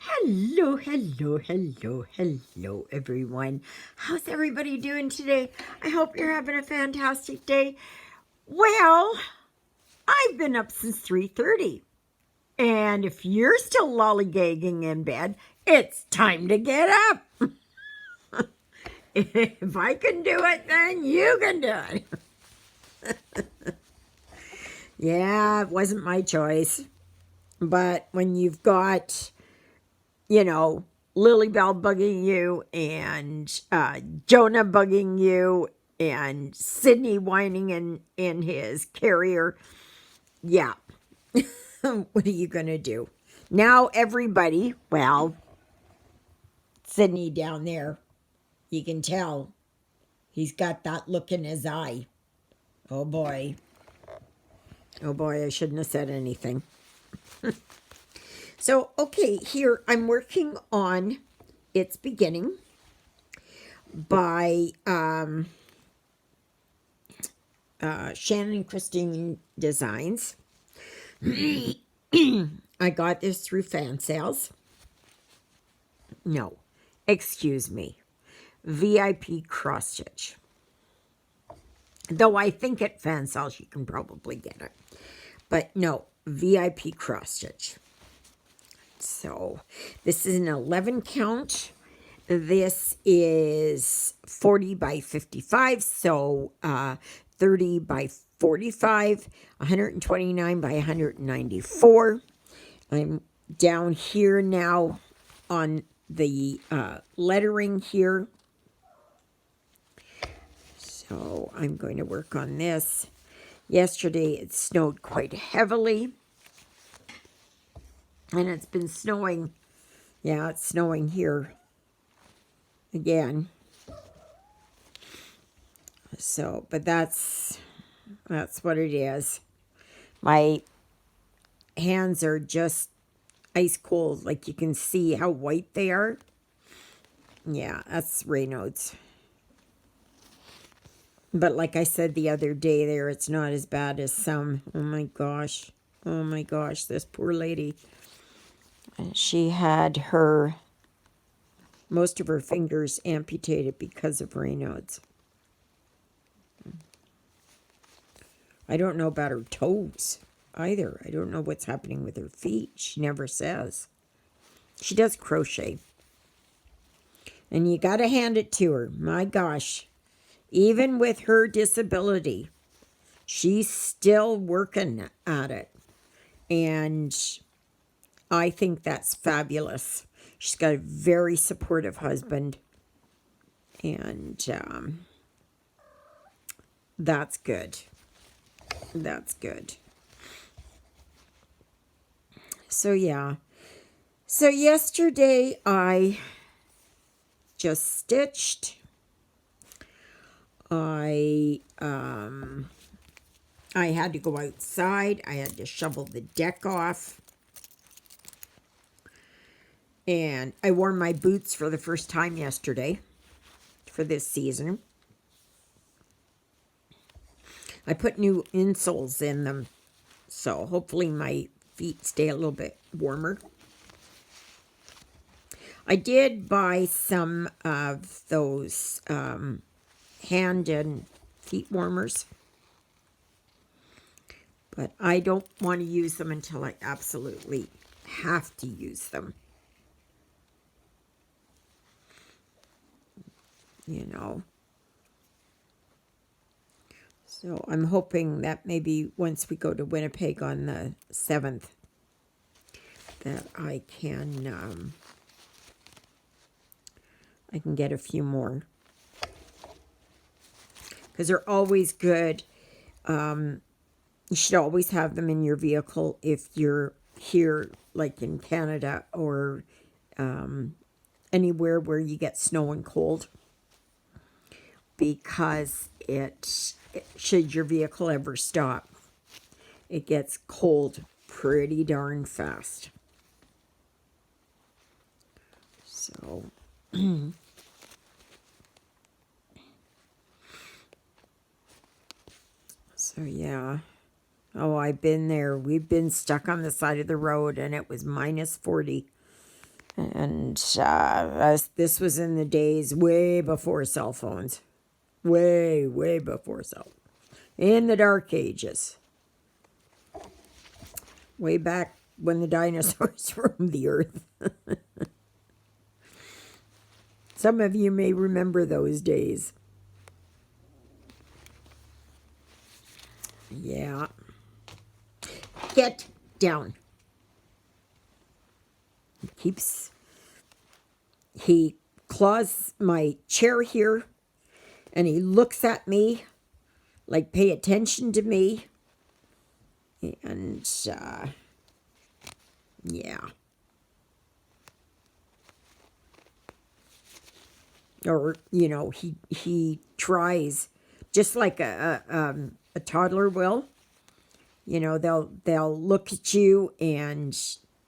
Hello, hello, hello, hello, everyone. How's everybody doing today? I hope you're having a fantastic day. Well, I've been up since 3:30. And if you're still lollygagging in bed, it's time to get up. If I can do it, then you can do it. Yeah, it wasn't my choice. But when you've got, you know, Lily Bell bugging you and Jonah bugging you and Sydney whining in his carrier, yeah. What are you going to do? Now everybody, well, Sydney down there, you can tell he's got that look in his eye. Oh boy. Oh boy, I shouldn't have said anything. So, okay, here I'm working on It's Beginning by Shannon and Christine Designs. I got this through fan sales. No, excuse me. VIP cross stitch. Though I think at fan sales you can probably get it. But no, VIP cross stitch. So this is an 11 count. This is 40 by 55, so 30 by 45, 129 by 194. I'm down here now on the lettering here. So I'm going to work on this. Yesterday it snowed quite heavily. And it's been snowing. Yeah, it's snowing here again. So, but that's what it is. My hands are just ice cold. Like you can see how white they are. Yeah, that's Raynaud's. But like I said the other day there, it's not as bad as some. Oh my gosh. Oh my gosh, this poor lady. She had most of her fingers amputated because of Raynaud's. I don't know about her toes either. I don't know what's happening with her feet. She never says. She does crochet. And you got to hand it to her. My gosh. Even with her disability, she's still working at it. And I think that's fabulous. She's got a very supportive husband. And that's good. That's good. So, yeah. So, yesterday I just stitched. I had to go outside. I had to shovel the deck off. And I wore my boots for the first time yesterday for this season. I put new insoles in them, so hopefully my feet stay a little bit warmer. I did buy some of those hand and feet warmers, but I don't want to use them until I absolutely have to use them. You know. So I'm hoping that maybe once we go to Winnipeg on the 7th, that I can get a few more. Because they're always good. You should always have them in your vehicle if you're here, like in Canada or anywhere where you get snow and cold. Because should your vehicle ever stop, it gets cold pretty darn fast. So, so yeah. Oh, I've been there. We've been stuck on the side of the road and it was minus 40. And this was in the days way before cell phones. Way, way before cell. In the dark ages. Way back when the dinosaurs roamed the earth. Some of you may remember those days. Yeah. Get down. He claws my chair here, and he looks at me like, pay attention to me. And, yeah. Or, you know, he tries, just like a toddler will. You know, they'll look at you and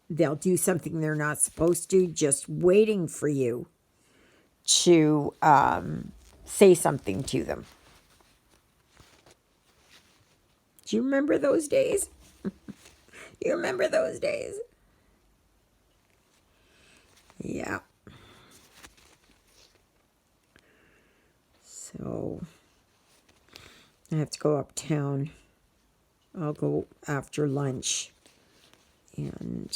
they'll do something they're not supposed to, just waiting for you to say something to them. Do you remember those days? You remember those days? Yeah. So I have to go uptown. I'll go after lunch and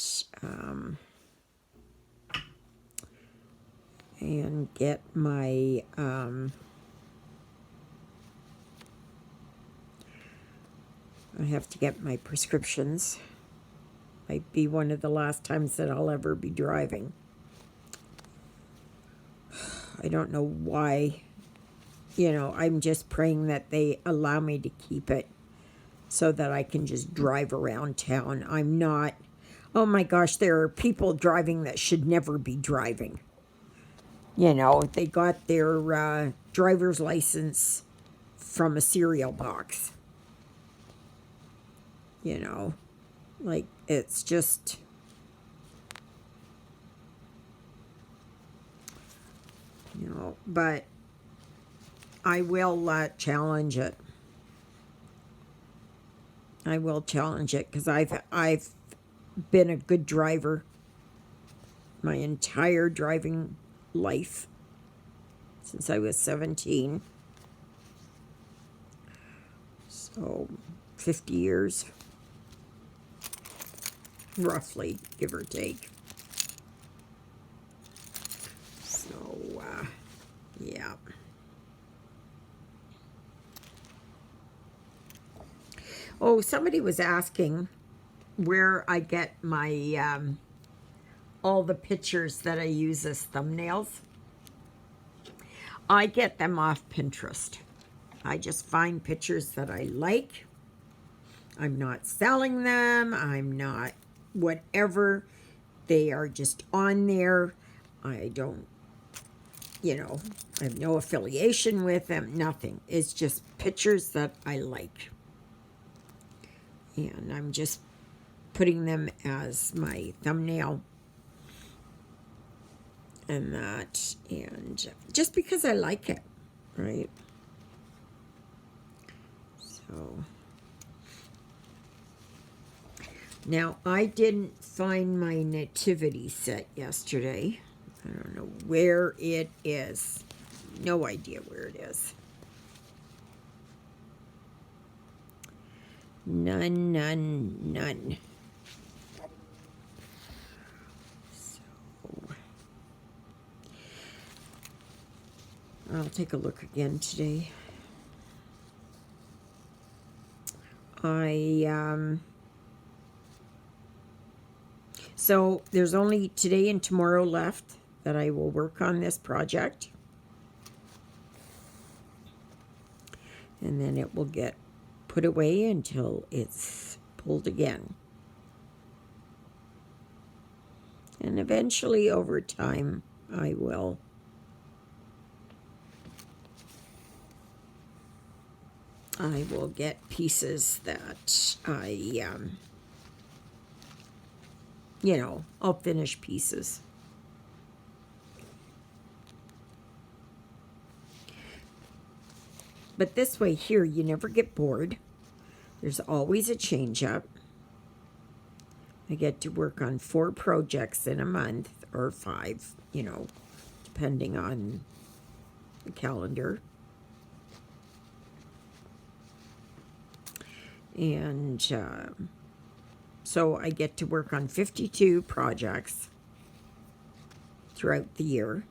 get my I have to get my prescriptions. Might be one of the last times that I'll ever be driving. I don't know why. You know, I'm just praying that they allow me to keep it so that I can just drive around town. I'm not, oh my gosh, there are people driving that should never be driving. You know, they got their driver's license from a cereal box. You know, like, it's just, you know, but I will challenge it. I will challenge it because I've been a good driver my entire driving life since I was 17. So 50 years, roughly, give or take. So, yeah. Oh, somebody was asking where I get my, all the pictures that I use as thumbnails. I get them off Pinterest. I just find pictures that I like. I'm not selling them. I'm not whatever. They are just on there. I don't, you know, I have no affiliation with them, nothing. It's just pictures that I like. And I'm just putting them as my thumbnail and that, and just because I like it, right? So now I didn't find my nativity set yesterday. I don't know where it is. No idea where it is. None. So I'll take a look again today. So there's only today and tomorrow left that I will work on this project. And then it will get put away until it's pulled again. And eventually, over time, I will get pieces that you know, I'll finish pieces. But this way here, you never get bored. There's always a change up. I get to work on 4 projects in a month, or 5, you know, depending on the calendar. And so I get to work on 52 projects throughout the year.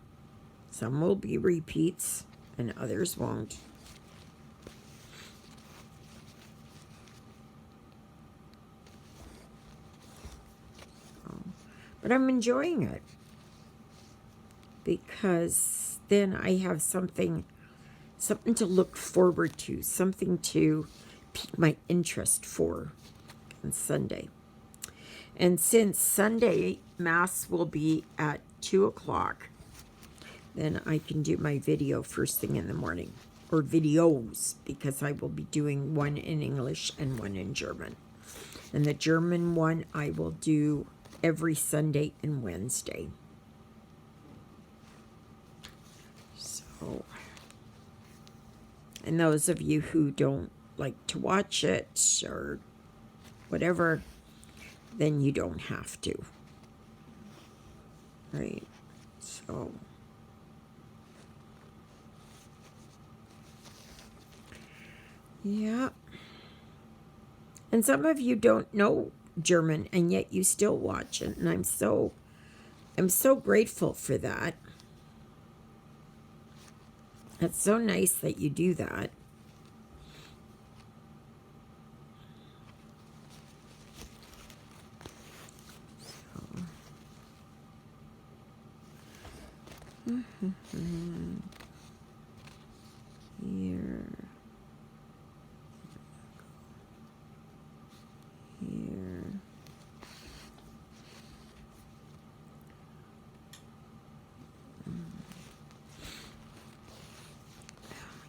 Some will be repeats and others won't. But I'm enjoying it because then I have something to look forward to, something to pique my interest for on Sunday. And since Sunday Mass will be at 2 o'clock, then I can do my video first thing in the morning, or videos, because I will be doing one in English and one in German. And the German one I will do every Sunday and Wednesday. So, and those of you who don't like to watch it or whatever, then you don't have to. Right? So, yeah. And some of you don't know German, and yet you still watch it, and I'm so grateful for that. It's so nice that you do that. Here. Here.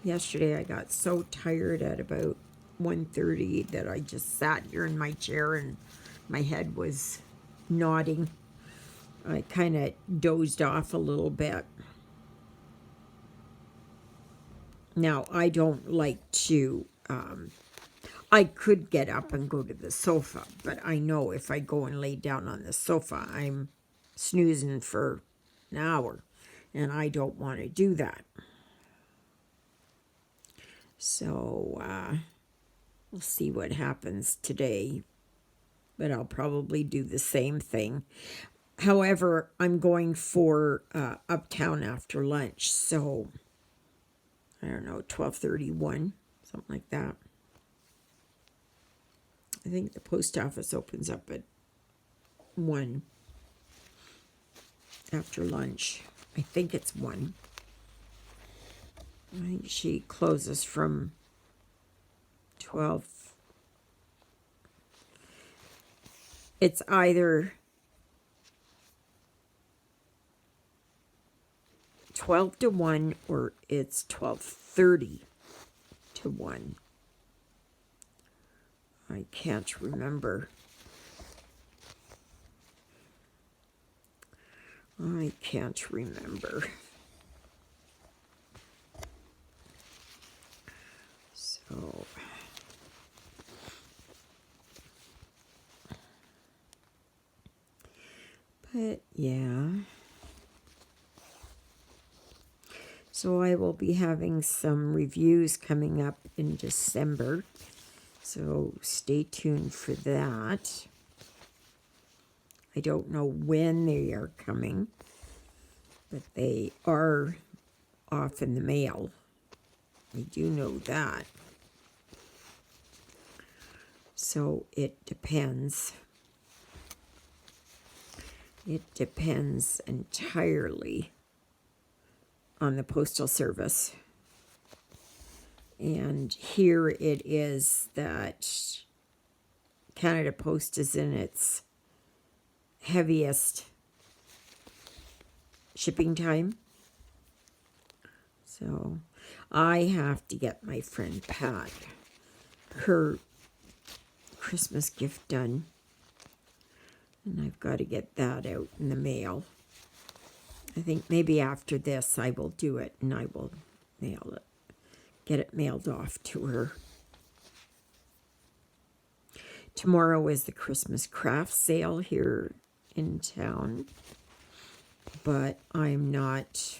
Yesterday I got so tired at about 1:30 that I just sat here in my chair and my head was nodding. I kind of dozed off a little bit. Now, I don't like to, I could get up and go to the sofa, but I know if I go and lay down on the sofa, I'm snoozing for an hour, and I don't want to do that. So, we'll see what happens today, but I'll probably do the same thing. However, I'm going for uptown after lunch, so I don't know, 12:31, something like that. I think the post office opens up at 1 after lunch. I think it's 1. I think she closes from 12. It's either 12 to 1 or it's 12:30 to 1. I can't remember. I can't remember. So, but yeah. So I will be having some reviews coming up in December. So stay tuned for that. I don't know when they are coming, but they are off in the mail. I do know that. So it depends. It depends entirely on the Postal Service. And here it is that Canada Post is in its heaviest shipping time. So I have to get my friend Pat her Christmas gift done. And I've got to get that out in the mail. I think maybe after this I will do it and I will mail it. Get it mailed off to her. Tomorrow is the Christmas craft sale here in town. but I'm not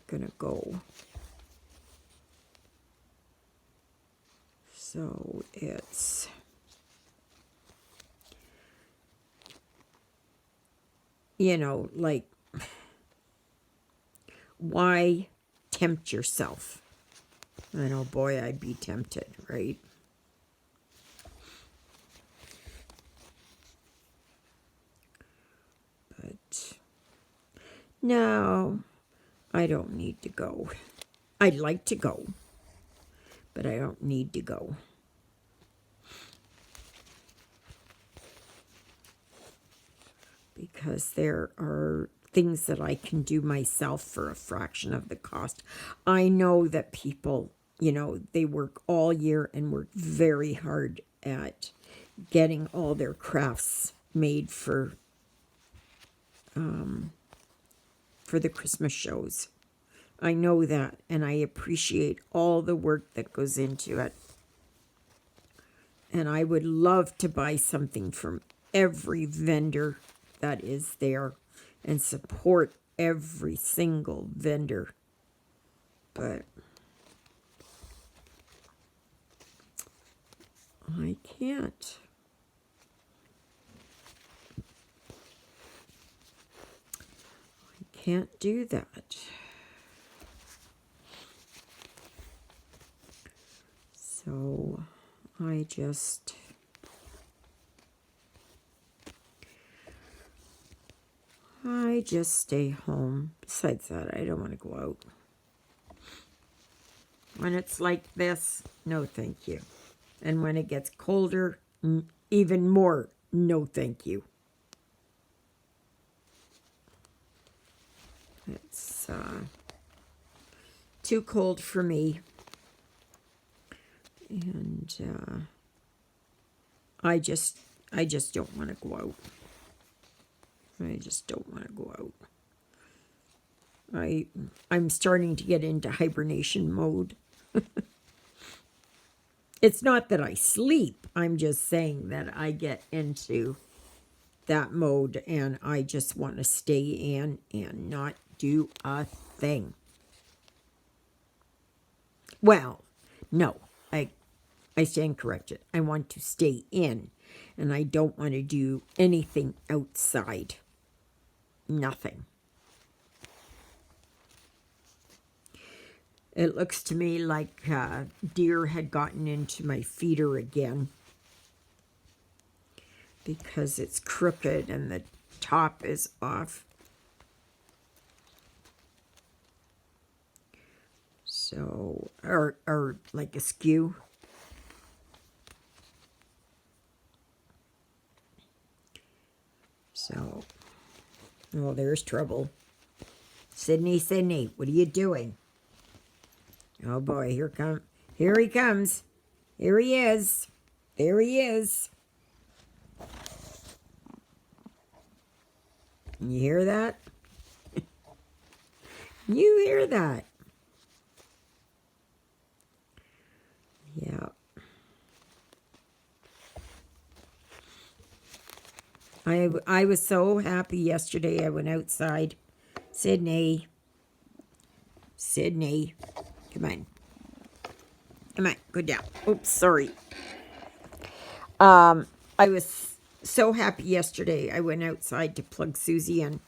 gonna go. So it's, like, why tempt yourself? And oh boy, I'd be tempted, right? But no, I don't need to go. I'd like to go, but I don't need to go. Because there are things that I can do myself for a fraction of the cost. I know that people, they work all year and work very hard at getting all their crafts made for the Christmas shows. I know that, and I appreciate all the work that goes into it. And I would love to buy something from every vendor that is there and support every single vendor. But I can't. I can't do that. So I just stay home. Besides that, I don't want to go out. When it's like this, no thank you. And when it gets colder, even more, no thank you. It's too cold for me. And I just don't want to go out. I just don't want to go out. I'm starting to get into hibernation mode. It's not that I sleep. I'm just saying that I get into that mode and I just want to stay in and not do a thing. Well, no, I stand corrected. I want to stay in and I don't want to do anything outside. Nothing. It looks to me like deer had gotten into my feeder again because it's crooked and the top is off. So, or like askew. So, oh, there's trouble. Sydney, what are you doing? Oh boy, here he comes. Here he is. There he is. You hear that? You hear that? Yeah. I was so happy yesterday. I went outside. Sydney, come on, go down. Oops, sorry. I was so happy yesterday. I went outside to plug Susie in,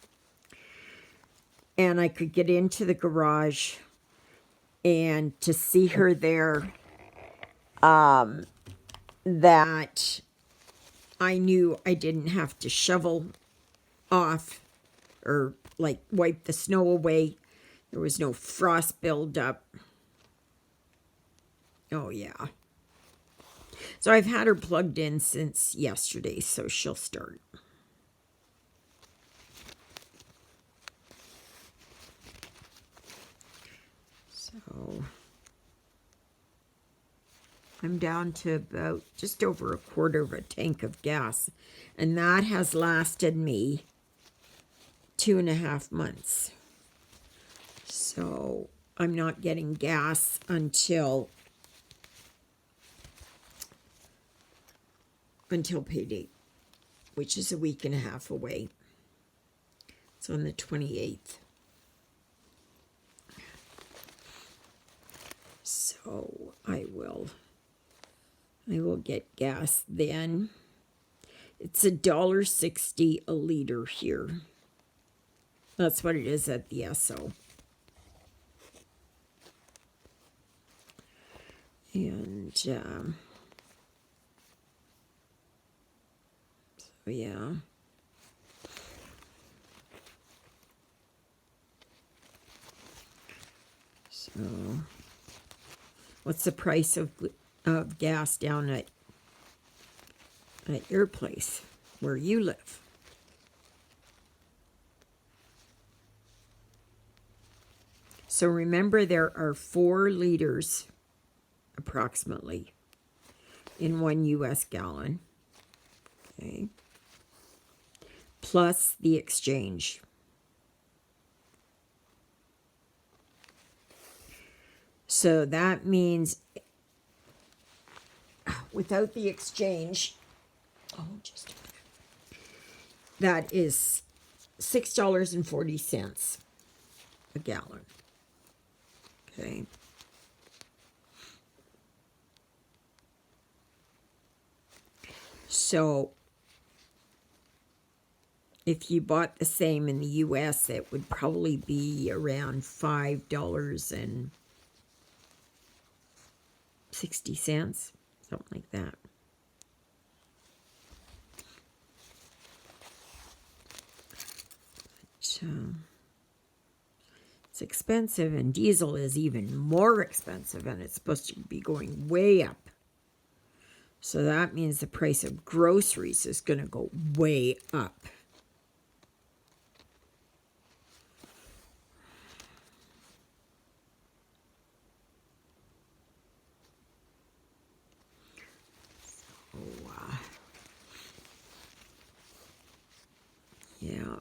and I could get into the garage, and to see her there, that I knew I didn't have to shovel off or like wipe the snow away. There was no frost buildup. Oh yeah. So I've had her plugged in since yesterday, so she'll start. So I'm down to about just over a quarter of a tank of gas, and that has lasted me 2.5 months. So I'm not getting gas until payday. which is a week and a half away. It's on the 28th. So I will get gas then. It's $1.60 a liter here. That's what it is at the Esso. And so yeah. So what's the price of gas down at your place where you live? So remember, there are 4 liters approximately in 1 US gallon. Okay. Plus the exchange. So that means without the exchange, that is $6.40 a gallon. Okay. So if you bought the same in the US, it would probably be around $5.60, something like that. So it's expensive, and diesel is even more expensive, and it's supposed to be going way up. So that means the price of groceries is going to go way up. Yeah.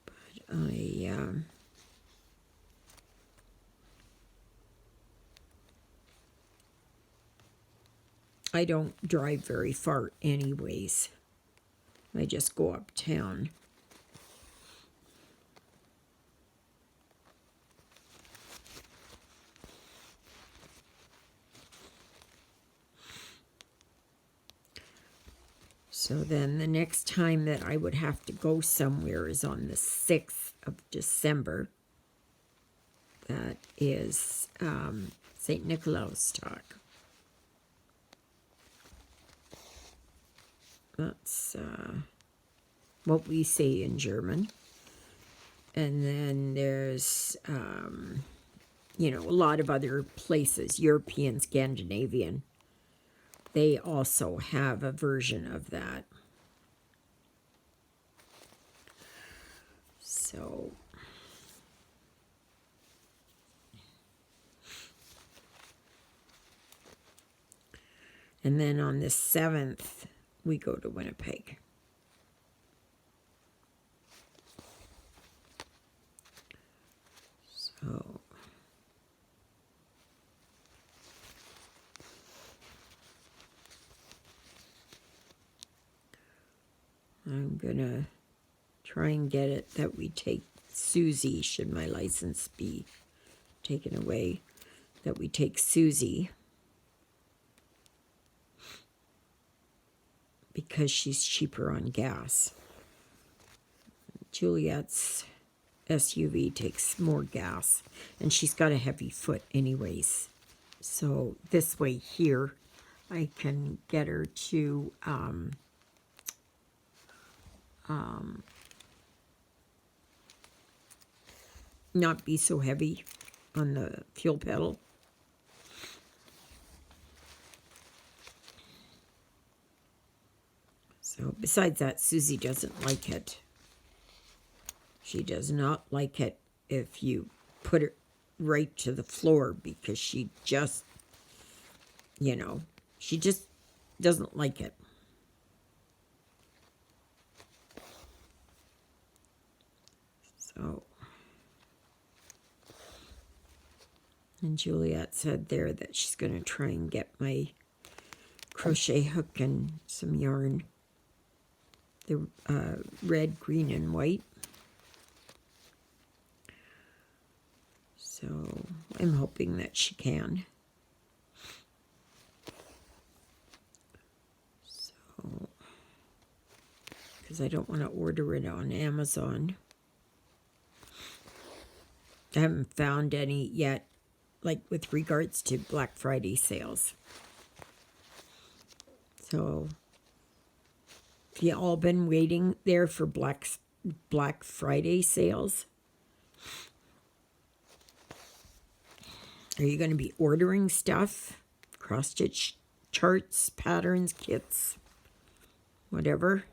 But I don't drive very far anyways. I just go uptown. So then the next time that I would have to go somewhere is on the 6th of December. That is St. Nicolaustag. That's what we say in German. And then there's, you know, a lot of other places, European, Scandinavian. They also have a version of that. So and then on the 7th, we go to Winnipeg. So I'm going to try and get it that we take Susie, should my license be taken away, that we take Susie because she's cheaper on gas. Juliet's SUV takes more gas, and she's got a heavy foot anyways. So this way here, I can get her to not be so heavy on the fuel pedal. So besides that, Susie doesn't like it. She does not like it if you put it right to the floor, because she just, you know, she just doesn't like it. So And Juliet said there that she's going to try and get my crochet hook and some yarn. The red, green, and white. So I'm hoping that she can. So, because I don't want to order it on Amazon. I haven't found any yet, like with regards to Black Friday sales. So, have you all been waiting there for Black Friday sales? Are you going to be ordering stuff? Cross-stitch charts, patterns, kits, whatever?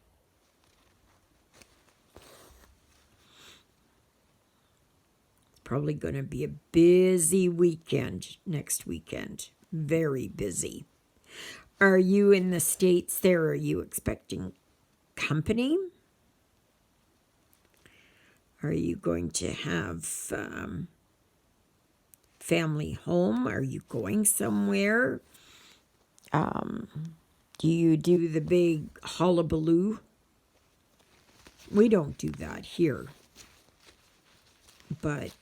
It's probably going to be a busy weekend next weekend. Very busy. Are you in the States there? Are you expecting company? Are you going to have family home? Are you going somewhere? Do you do the big hullabaloo? We don't do that here. But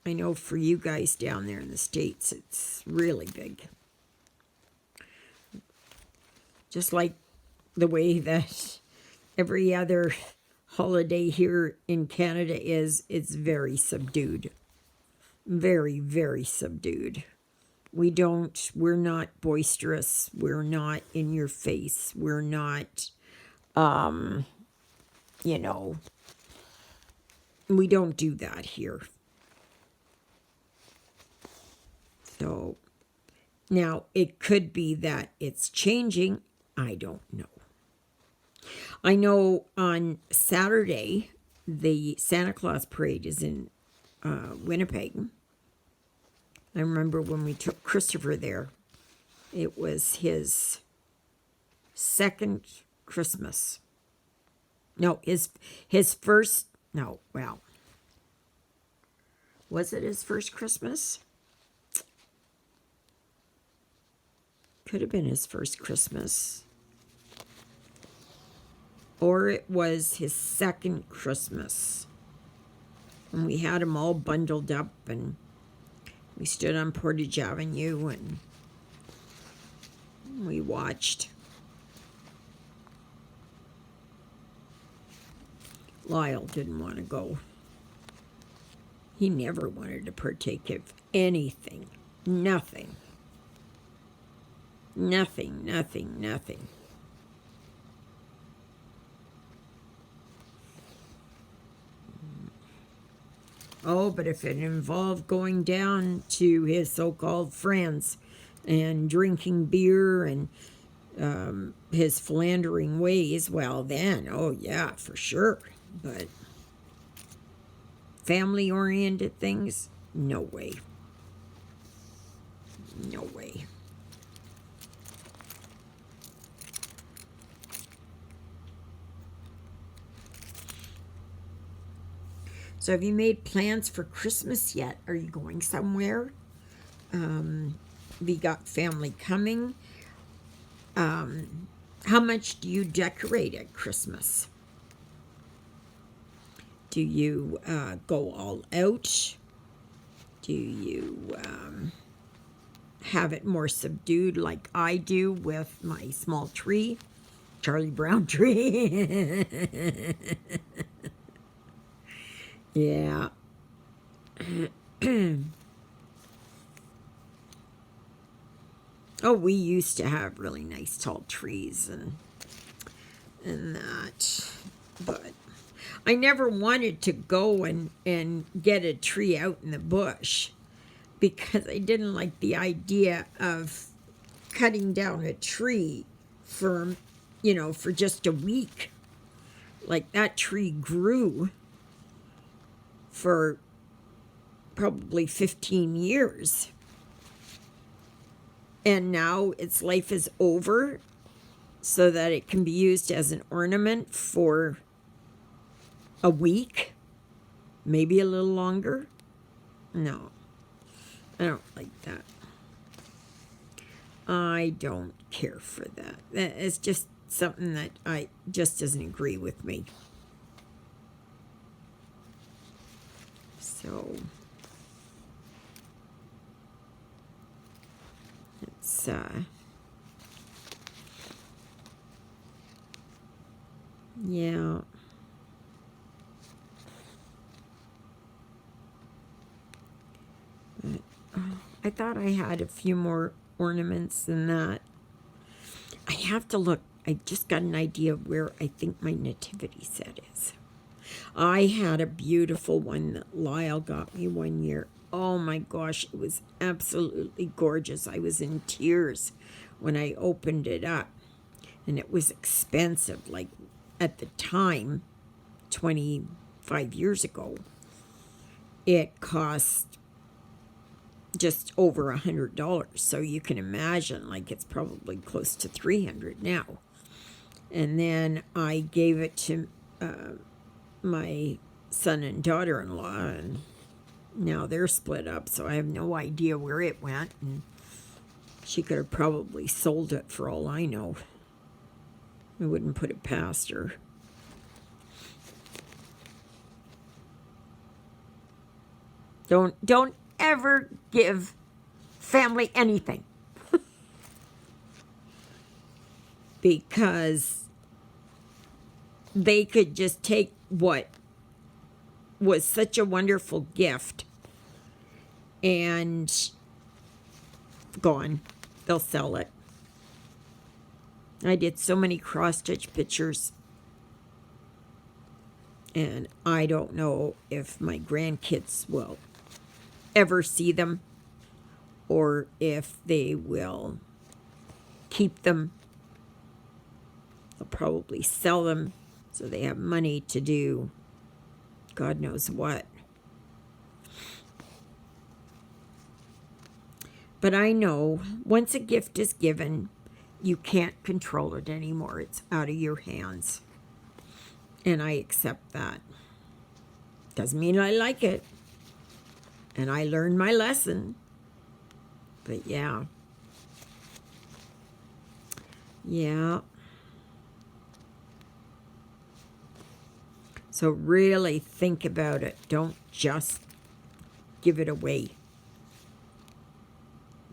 I know for you guys down there in the States, it's really big. Just like the way that every other holiday here in Canada is, it's very subdued. Very, very subdued. We're not boisterous. We're not in your face. We're not, you know, we don't do that here. So, now it could be that it's changing. I don't know. I know on Saturday, the Santa Claus parade is in Winnipeg. I remember when we took Christopher there, it was his second Christmas. No, his first, no, well, was it his first Christmas? Could have been his first Christmas. Or it was his second Christmas. And we had him all bundled up and we stood on Portage Avenue and we watched. Lyle didn't want to go. He never wanted to partake of anything. Nothing. Nothing, nothing, nothing. Oh, but if it involved going down to his so-called friends and drinking beer and his philandering ways, well then, oh yeah, for sure. But family-oriented things, no way. No way. So have you made plans for Christmas yet? Are you going somewhere? We got family coming. How much do you decorate at Christmas? Do you go all out? Do you have it more subdued like I do with my small tree? Charlie Brown tree. Yeah. Oh, we used to have really nice tall trees and that. But I never wanted to go and get a tree out in the bush because I didn't like the idea of cutting down a tree for, for just a week. Like that tree grew for probably 15 years. And now its life is over so that it can be used as an ornament for a week, maybe a little longer. No. I don't like that. I don't care for that. It's just something that just doesn't agree with me. So it's yeah. But, I thought I had a few more ornaments than that. I have to look. I just got an idea of where I think my nativity set is. I had a beautiful one that Lyle got me one year. Oh my gosh, it was absolutely gorgeous. I was in tears when I opened it up. And it was expensive. Like at the time, 25 years ago, it cost just over $100. So you can imagine, like, it's probably close to $300 now. And then I gave it to my son and daughter-in-law, and now they're split up, so I have no idea where it went. And she could have probably sold it for all I know. I wouldn't put it past her. Don't ever give family anything. Because they could just take what was such a wonderful gift and gone. They'll sell it. I did so many cross-stitch pictures, and I don't know if my grandkids will ever see them or if they will keep them. They'll probably sell them so they have money to do God knows what. But I know once a gift is given, you can't control it anymore. It's out of your hands. And I accept that. Doesn't mean I like it. And I learned my lesson. But yeah. Yeah. So really think about it. Don't just give it away.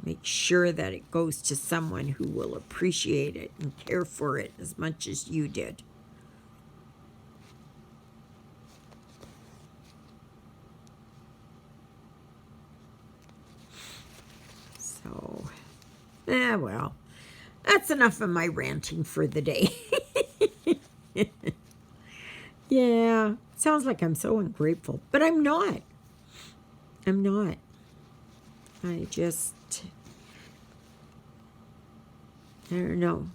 Make sure that it goes to someone who will appreciate it and care for it as much as you did. So, well, that's enough of my ranting for the day. Yeah, sounds like I'm so ungrateful, but I'm not. I'm not. I don't know.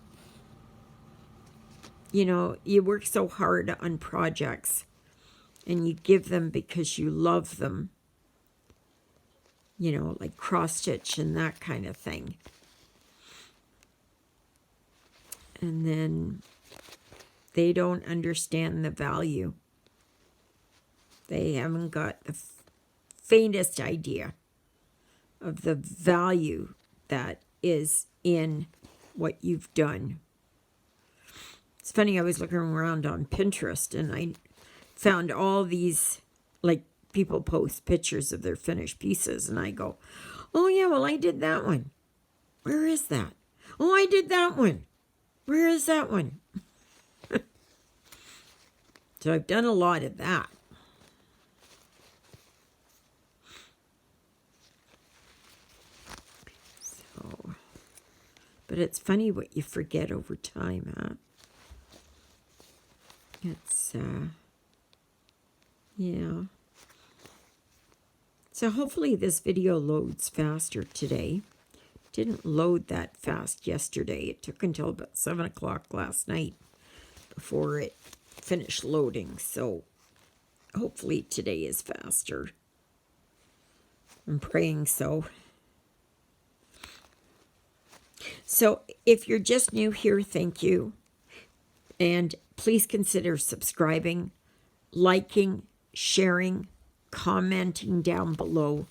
You know, you work so hard on projects and you give them because you love them. You know, like cross-stitch and that kind of thing. And then they don't understand the value. They haven't got the faintest idea of the value that is in what you've done. It's funny, I was looking around on Pinterest and I found all these, like, people post pictures of their finished pieces, and I go, oh yeah, well, I did that one. Where is that? Oh, I did that one. Where is that one? So I've done a lot of that. So, but it's funny what you forget over time, huh? It's, yeah. So hopefully this video loads faster today. Didn't load that fast yesterday. It took until about 7 o'clock last night before it finished loading. So hopefully today is faster. I'm praying so. So if you're just new here, thank you. And please consider subscribing, liking, sharing, commenting down below.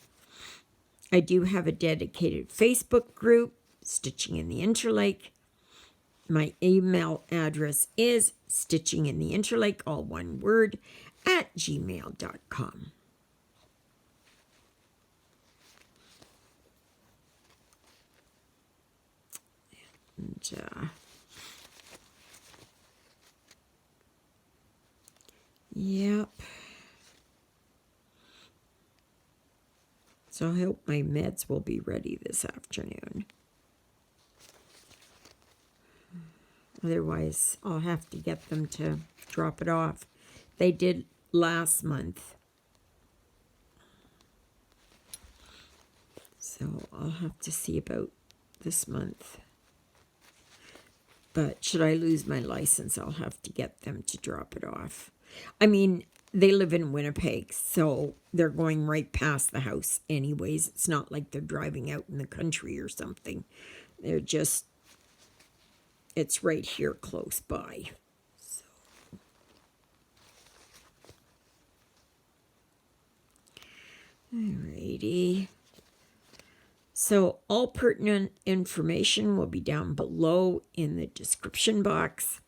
I do have a dedicated Facebook group, Stitching in the Interlake. My email address is stitchingintheinterlake, all one word, @gmail.com. And, yep. So I hope my meds will be ready this afternoon. Otherwise, I'll have to get them to drop it off. They did last month. So I'll have to see about this month. But should I lose my license, I'll have to get them to drop it off. I mean, they live in Winnipeg, so they're going right past the house anyways. It's not like they're driving out in the country or something. They're just, it's right here close by. So. Alrighty. So all pertinent information will be down below in the description box.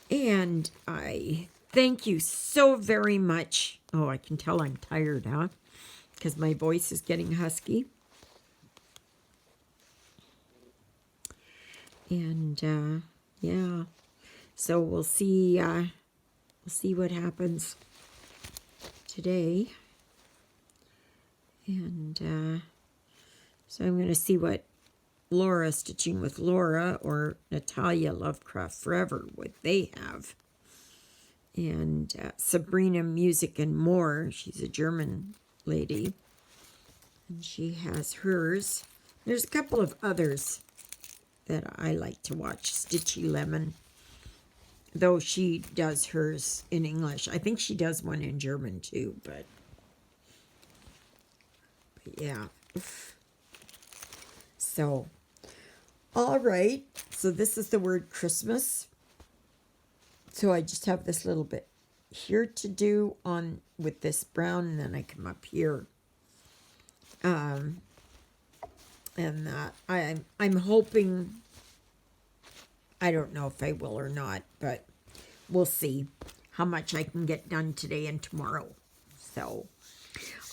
And I thank you so very much. Oh, I can tell I'm tired, huh? Because my voice is getting husky. And yeah, so we'll see what happens today. And so I'm going to see what Laura, Stitching with Laura, or Natalia Lovecraft Forever, what they have. And Sabrina Music and More, she's a German lady, and she has hers. There's a couple of others that I like to watch. Stitchy Lemon, though she does hers in English. I think she does one in German too, but yeah. So, all right. So this is the word Christmas. So I just have this little bit here to do on with this brown, and then I come up here. And I'm hoping, I don't know if I will or not, but we'll see how much I can get done today and tomorrow. So,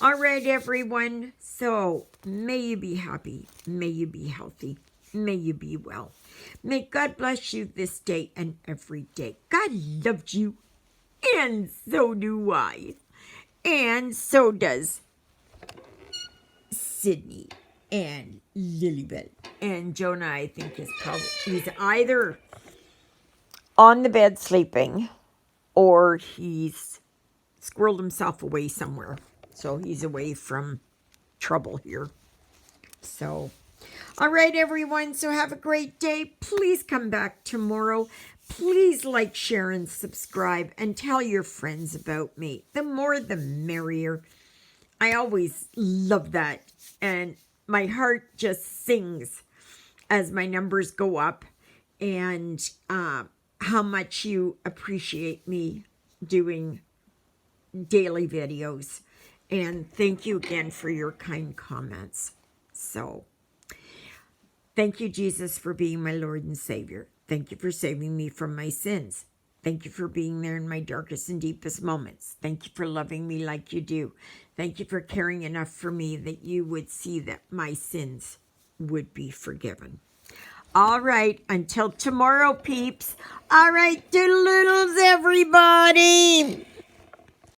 all right, everyone. So may you be happy. May you be healthy. May you be well. May God bless you this day and every day. God loves you, and so do I. And so does Sydney and Lilybell. And Jonah, I think, he's either on the bed sleeping or he's squirreled himself away somewhere. So he's away from trouble here. So, all right, everyone. So have a great day. Please come back tomorrow. Please like, share, and subscribe, and tell your friends about me. The more, the merrier. I always love that. And my heart just sings as my numbers go up, and how much you appreciate me doing daily videos. And thank you again for your kind comments. So, thank you, Jesus, for being my Lord and Savior. Thank you for saving me from my sins. Thank you for being there in my darkest and deepest moments. Thank you for loving me like you do. Thank you for caring enough for me that you would see that my sins would be forgiven. All right, until tomorrow, peeps. All right, doodle-doodles, everybody.